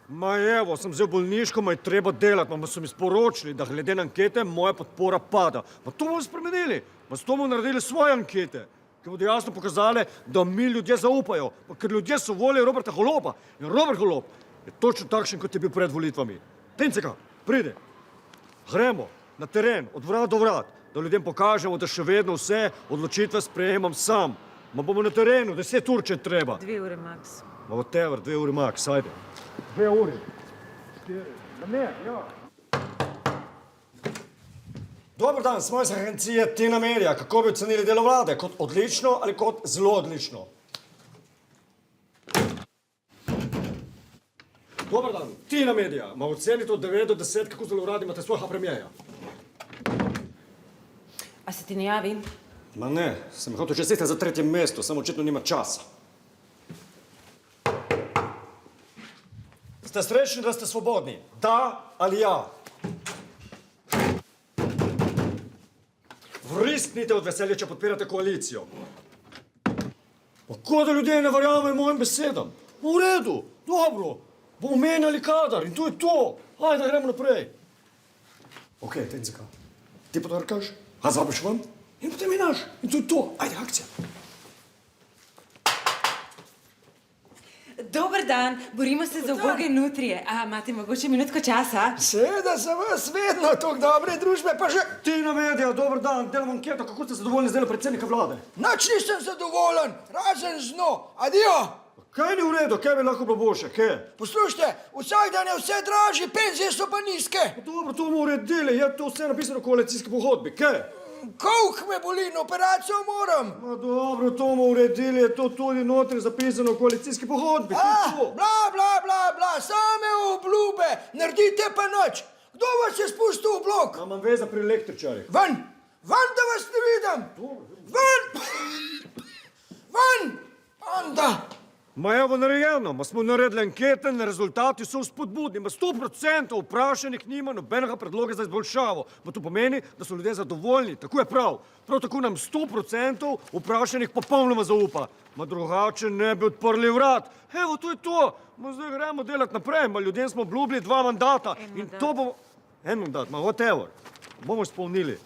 Ma evo, sem vzel bolniško, ma je treba delati, ma so mi sporočili, da glede na ankete moja podpora pada. Ma to bomo spremenili, ma s to bomo naredili svoje ankete, ki bodo jasno pokazali, da mi ljudje zaupajo, pa ker ljudje so volili Roberta Goloba. In Robert Golob je točno takšen, kot je bil pred volitvami. Tenceka, pridi. Gremo na teren, od vrat do vrat, da ljudem pokažemo, da še vedno vse odločitve sprejemam sam. Ma bomo na terenu, 10 ur, če treba. 2 ure max. Ma whatever, 2 uri max, ajde. 2 uri. 4. Ne, ja. Dobar dan, smo iz agencije Tina Media. Kako bi ocenili delo vlade? Kot odlično ali kot zelo odlično? Dobar dan, Tina Media. Ma ocenite od 9 do 10, kako zelo radi imate svojega premijeja. A se ti ne javi? Ma ne, sem hotel čestitati za 3. mesto, samo očitno nima časa. Ste srečni, da ste svobodni? Da ali ja? Vrisknite od veselja, če podpirate koalicijo. Kako da ljudje ne verjamejo mojim besedam? V redu, dobro, bomo menjali kadar in to je to. Ajde, gremo naprej. Ok, Tenceka, ti podarkaš, a zabiš ven in potem je naš. In to je to. Ajde, akcija. Dober dan, borimo se za uboge nutrije. A imate mogoče minutko časa? Seveda za vas vedno toliko dobre družbe, pa že... Tina Media, dober dan, delam anketo, kako ste zadovoljni z delom predsednika vlade? Nič nisem zadovoljen, razen z dno. Adijo! Kaj ni v redu, kaj bi lahko bilo boljše, kaj? Poslušajte, vsak dan je vse dražje, penzije so pa nizke. Dobro, to bomo uredili, je to vse napisano v koalicijski pogodbi, kaj? Koliko me boli, na operacijo moram. Ma dobro, to bomo uredili, je to tudi notri zapisano v koalicijski pogodbi, to je to. Bla, bla, bla, bla, same obljube, naredite pa nič. Kdo vas je spustil v blok? Ma imam veza pri električarjih. Ven, ven, da vas ne vidim. Ven, ven, anda. Ma evo narejeno, ma smo naredili ankete in rezultati so vzpodbudni. Ma 100% vprašanih nima nobenega predloga za izboljšavo. Ma to pomeni, da so ljudje zadovoljni, tako je prav. Prav tako nam 100% vprašanih popolnoma zaupa. Ma drugače ne bi odprli vrat. Evo, to je to. Ma zdaj gremo delati naprej, ma ljudem smo obljubili 2 mandata. In to bomo... En mandat, ma whatever. Bomo izpolnili.